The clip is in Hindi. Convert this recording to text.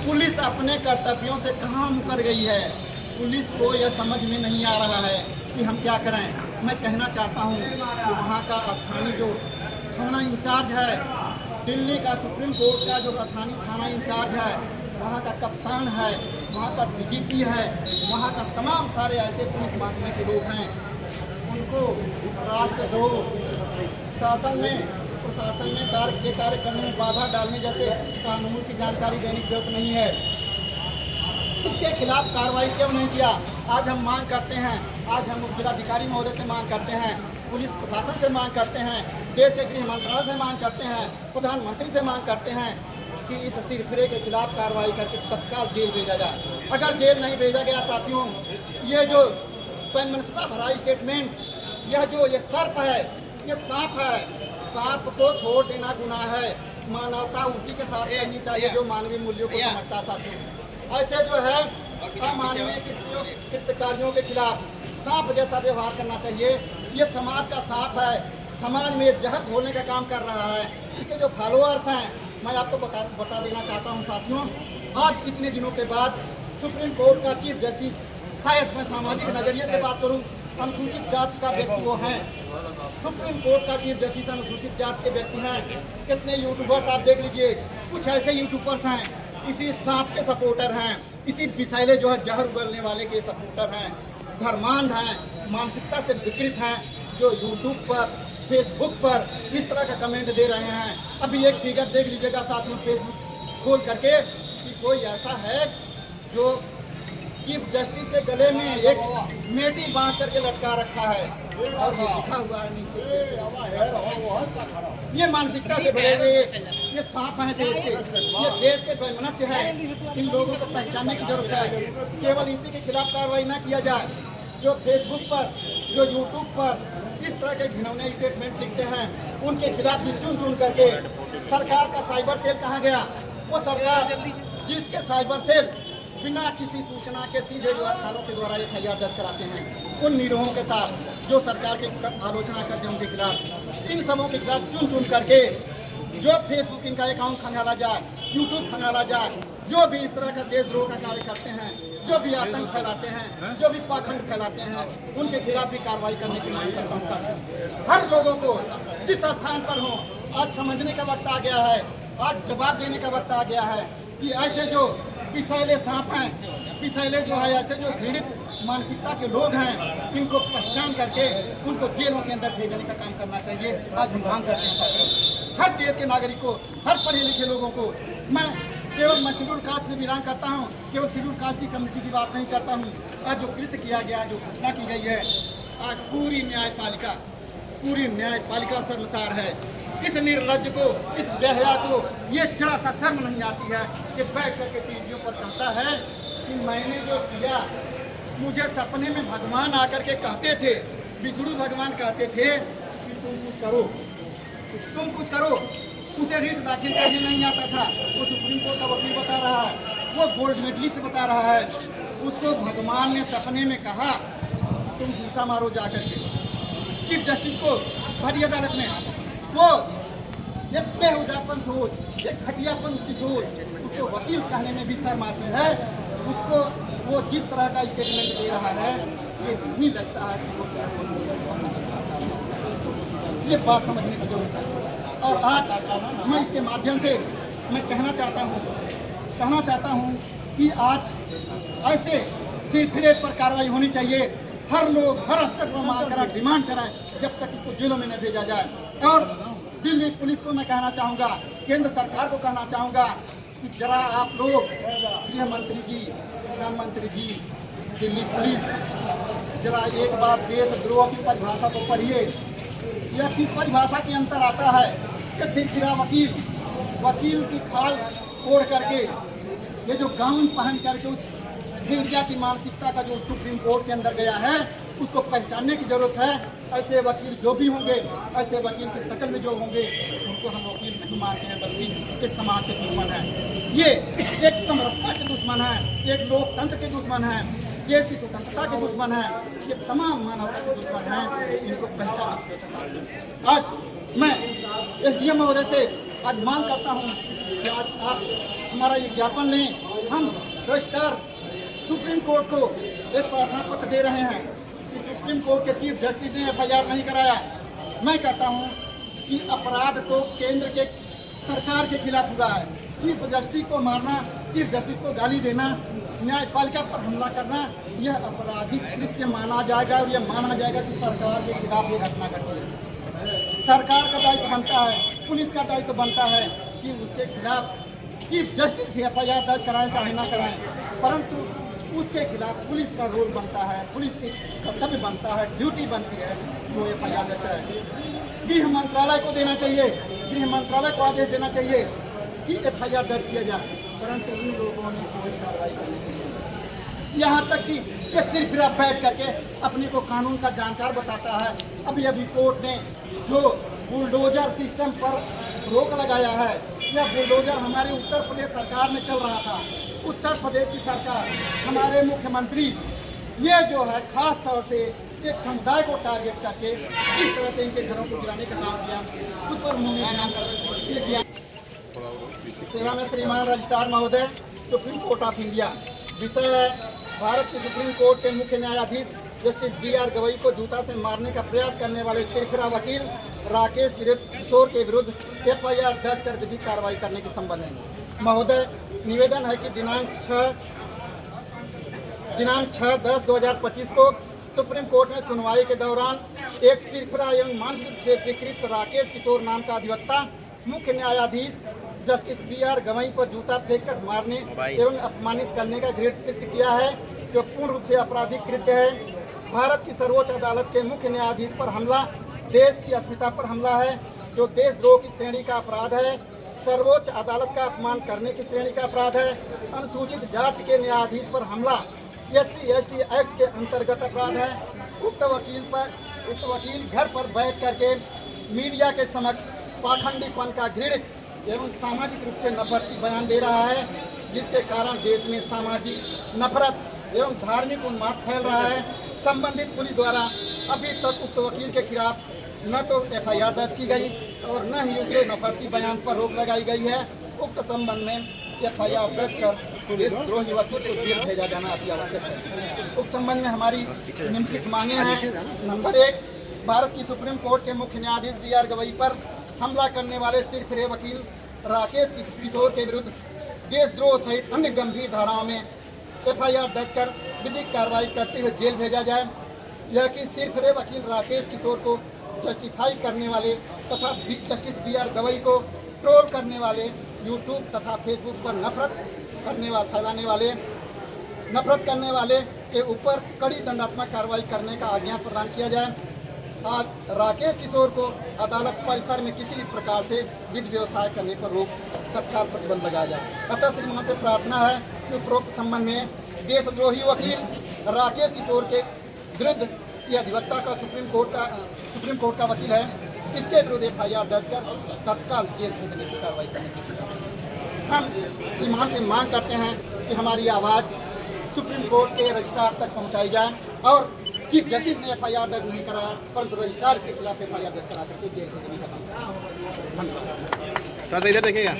पुलिस अपने कर्तव्यों से कहाँ मुकर गई है। पुलिस को यह समझ में नहीं आ रहा है कि हम क्या करें। मैं कहना चाहता हूँ कि वहाँ का स्थानीय जो थाना इंचार्ज है, दिल्ली का सुप्रीम कोर्ट का जो स्थानीय थाना इंचार्ज है, वहाँ का कप्तान है, वहाँ का डीजीपी है, वहाँ का तमाम सारे ऐसे पुलिस महकमे के लोग हैं, उनको राष्ट्रद्रोह, शासन में प्रशासन में कार्य करने में बाधा डालने जैसे कानून की जानकारी देने की जरूरत नहीं है। इसके खिलाफ कार्रवाई क्यों नहीं किया। आज हम मांग करते हैं, आज हम जिलाधिकारी महोदय से मांग करते हैं, पुलिस प्रशासन से मांग करते हैं, देश के गृह मंत्रालय से मांग करते हैं, प्रधानमंत्री से मांग करते हैं कि इस सिरफिरे के खिलाफ कार्रवाई करके तत्काल जेल भेजा जाए। अगर जेल नहीं भेजा गया साथियों, ये जो वैमनस्यता भरा स्टेटमेंट, ये सर्प है, ये सांप है, सांप को छोड़ देना गुनाह है। मानवता उसी के साथ रहनी चाहिए जो मानवीय मूल्यों को समझता साथियों। ऐसे जो है अमानवीय कृत्यकारियों के खिलाफ सांप जैसा व्यवहार करना चाहिए। ये समाज का सांप है, समाज में जहर घोलने का काम कर रहा है। इसके जो फॉलोअर्स हैं, मैं आपको बता देना चाहता हूँ साथियों, आज इतने दिनों के बाद सुप्रीम कोर्ट का चीफ जस्टिस, शायद मैं सामाजिक नजरिए से बात करूँ, अनुसूचित जाति का व्यक्ति वो हैं। सुप्रीम कोर्ट का चीफ जस्टिस अनुसूचित जाति के व्यक्ति हैं। कितने यूट्यूबर्स आप देख लीजिए, कुछ ऐसे यूट्यूबर्स हैं इसी सांप के सपोर्टर हैं, इसी विषैले जो है जहर उगलने वाले के सपोर्टर हैं, धर्मांध हैं, मानसिकता से विकृत हैं, जो यूट्यूब पर फेसबुक पर इस तरह का कमेंट दे रहे हैं। अभी एक फिगर देख लीजिएगा साथ में फेसबुक खोल करके कि कोई ऐसा है जो चीफ जस्टिस के गले में एक मेटी बांध करके लटका रखा है और लिखा हुआ है नीचे, ये मानसिकता से भरे हुए ये सांप हैं देश के, ये देश के वैमनस्य है। इन लोगों को पहचानने की जरूरत है। केवल इसी के खिलाफ कार्रवाई ना किया जाए जो फेसबुक पर, जो यूट्यूब पर इस तरह के घिनौने स्टेटमेंट लिखते हैं, उनके खिलाफ भी चुन करके सरकार का साइबर सेल कहाँ गया। वो सरकार जिसके साइबर सेल बिना किसी सूचना के सीधे जो थानों के द्वारा FIR दर्ज कराते हैं, उन निरोहों के साथ जो सरकार की आलोचना करते हैं उनके खिलाफ, इन सबों के खिलाफ चुन करके जो फेसबुक इनका अकाउंट खंगाला जाए, यूट्यूब खंगाला जाए, जो भी इस तरह का देशद्रोह का कार्य करते हैं, जो भी आतंक फैलाते हैं, जो भी पाखंड फैलाते हैं, उनके खिलाफ भी कार्रवाई करने की मांग करता हूँ। हर लोगों को जिस स्थान पर हो, आज समझने का वक्त आ गया है, आज जवाब देने का वक्त आ गया है कि ऐसे जो विषैले सांप हैं, विषैले जो है ऐसे जो घृणित मानसिकता के लोग हैं, इनको पहचान करके उनको जेलों के अंदर भेजने का काम करना चाहिए। आज हम मांग करते हैं हर देश के नागरिक को, हर पढ़े लिखे लोगों को। मैं शेड्यूल कास्ट से बिलोंग करता हूँ, केवल शेड्यूल कास्ट की कम्युनिटी की बात नहीं करता हूँ। आज जो कृत्य किया गया है, जो घटना की गई है, आज पूरी न्यायपालिका शर्मसार है। इस निर्लज्ज को, इस बेहया को ये जरा सा शर्म नहीं आती है कि बैठ करके टीवियों पर कहता है कि मैंने जो किया, मुझे सपने में भगवान आकर के कहते थे, विष्णु भगवान कहते थे कि तुम कुछ करो। उसे रिट दाखिल करने नहीं आता था, वो सुप्रीम कोर्ट का वकील बता रहा है, वो गोल्ड मेडलिस्ट बता रहा है। उसको भगवान ने सपने में कहा तुम जूता मारो जाकर के। चीफ जस्टिस को भरी अदालत में वो ये बेहुदापन सोच, ये घटियापन उसकी सोच, उसको वकील कहने में भी शर्म आती है। उसको वो जिस तरह का स्टेटमेंट दे रहा है, ये नहीं लगता है कि वो ये बात समझने की जरूरत है। और आज मैं इसके माध्यम से मैं कहना चाहता हूँ कि आज ऐसे सिलसिले पर कार्रवाई होनी चाहिए। हर लोग हर स्तर पर मांग कराए, डिमांड कराए, जब तक इसको जेलों में न भेजा जाए। और दिल्ली पुलिस को मैं कहना चाहूँगा, केंद्र सरकार को कहना चाहूँगा कि जरा आप लोग, गृह मंत्री जी, प्रधानमंत्री जी, दिल्ली पुलिस, जरा एक बार देशद्रोह की परिभाषा को पढ़िए। यह किस परिभाषा के अंतर आता है कि तीसरा वकील की खाल ओढ़ करके, ये जो गाउन पहन करके उस भेड़िया की मानसिकता का जो सुप्रीम कोर्ट के अंदर गया है, उसको पहचानने की जरूरत है। ऐसे वकील जो भी होंगे, ऐसे वकील की शक्ल में जो होंगे, उनको हम वकील नहीं मानते हैं, बल्कि इस समाज के दुश्मन हैं। ये एक समरसता के दुश्मन हैं, एक लोकतंत्र के दुश्मन हैं, देश की स्वतंत्रता के दुश्मन हैं, ये तमाम मानवता के दुश्मन हैं। इनको पहचानने की जरूरत है। आज मैं SDM महोदय से आज मांग करता हूँ कि आज आप हमारा ये ज्ञापन लें हम रजिस्ट्रार सुप्रीम कोर्ट को एक प्रार्थना पत्र दे रहे हैं कि सुप्रीम कोर्ट के चीफ जस्टिस ने FIR नहीं कराया। मैं कहता हूं कि अपराध तो केंद्र के सरकार के खिलाफ हुआ है। चीफ जस्टिस को मारना, चीफ जस्टिस को गाली देना, न्यायपालिका पर हमला करना, यह आपराधिक कृत्य माना जाएगा और यह माना जाएगा कि सरकार के खिलाफ ये घटना घटी है। सरकार का दायित्व बनता है, पुलिस का दायित्व बनता है कि उसके खिलाफ चीफ जस्टिस FIR दर्ज कराएं चाहे ना कराएं, परंतु उसके खिलाफ पुलिस का रोल बनता है, पुलिस की कर्तव्य बनता है, ड्यूटी बनती है वो FIR दर्ज कराए। गृह मंत्रालय को देना चाहिए, गृह मंत्रालय को आदेश देना चाहिए कि FIR दर्ज किया जाए, परंतु इन लोगों ने कोई कार्रवाई करने के लिए, यहाँ तक कि ये सिर्फ बैठ करके अपने को कानून का जानकार बताता है। अभी कोर्ट ने जो बुलडोजर सिस्टम पर रोक लगाया है, यह बुलडोजर हमारे उत्तर प्रदेश सरकार में चल रहा था। उत्तर प्रदेश की सरकार, हमारे मुख्यमंत्री ये जो है खास तौर से एक समुदाय को टारगेट करके इस तरह से इनके घरों को गिराने का काम किया, उस पर उन्होंने किया। सेवा में श्रीमान रजिस्ट्रार महोदय, सुप्रीम कोर्ट ऑफ इंडिया। विषय है भारत के सुप्रीम कोर्ट के मुख्य न्यायाधीश जस्टिस BR गवई को जूता से मारने का प्रयास करने वाले सिरफिरा वकील राकेश किशोर के विरुद्ध FIR दर्ज कर विधिक कार्रवाई करने के संबंध में महोदय निवेदन है कि दिनांक 6/10/2025 को सुप्रीम कोर्ट में सुनवाई के दौरान एक सिरफिरा एवं मानसिक रूप से विकृत राकेश किशोर नाम का अधिवक्ता मुख्य न्यायाधीश जस्टिस BR गवई पर जूता फेंककर मारने एवं अपमानित करने का घृणित कृत्य किया है, जो पूर्ण रूप से आपराधिक कृत्य है। भारत की सर्वोच्च अदालत के मुख्य न्यायाधीश पर हमला देश की अस्मिता पर हमला है, जो देशद्रोह की श्रेणी का अपराध है। सर्वोच्च अदालत का अपमान करने की श्रेणी का अपराध है। अनुसूचित जाति के न्यायाधीश पर हमला SC/ST एक्ट के अंतर्गत अपराध है। उक्त वकील घर पर बैठ करके मीडिया के समक्ष पाखंडीपन का घृणित एवं सामाजिक रूप से नफरती बयान दे रहा है, जिसके कारण देश में सामाजिक नफरत एवं धार्मिक उन्माद फैल रहा है। संबंधित पुलिस द्वारा अभी तक उक्त वकील के खिलाफ न तो FIR दर्ज की गई और न ही उसके नफरती बयान पर रोक लगाई गई है। उक्त संबंध में FIR दर्ज कर देशद्रोही वकील को जेल भेजा जाना अति आवश्यक है। उक्त संबंध में हमारी निम्नलिखित मांगे हैं। नंबर 1, भारत की सुप्रीम कोर्ट के मुख्य न्यायाधीश BR गवई पर हमला करने वाले सिरफिरे वकील राकेश किशोर के विरुद्ध देशद्रोह सहित अन्य गंभीर धाराओं में FIR दर्ज कर विधिक कार्रवाई करते हुए जेल भेजा जाए। यह कि सिरफिरे वकील राकेश किशोर को जस्टिफाई करने वाले तथा जस्टिस BR गवई को ट्रोल करने वाले यूट्यूब तथा फेसबुक पर नफरत करने वाले के ऊपर कड़ी दंडात्मक कार्रवाई करने का आज्ञा प्रदान किया जाए। आज राकेश किशोर को अदालत परिसर में किसी भी प्रकार से वित्त व्यवसाय करने पर रोक तत्काल प्रतिबंध लगाया जाए। अतः श्रीमान से प्रार्थना है कि उपरोक्त संबंध में देशद्रोही वकील राकेश किशोर के विरुद्ध यह अधिवक्ता का सुप्रीम कोर्ट का वकील है, इसके विरुद्ध FIR दर्ज कर तत्काल जेल भेजने की कार्रवाई करनी। हम श्रीमान से मांग करते हैं कि हमारी आवाज़ सुप्रीम कोर्ट के रजिस्ट्रार तक पहुँचाई जाए और चीफ जस्टिस ने FIR दर्ज नहीं कराया, परंतु रजिस्ट्रार इसके खिलाफ FIR दर्ज करा करके जेल भेजने का काम। धन्यवाद। थोड़ा सा इधर देखिएगा।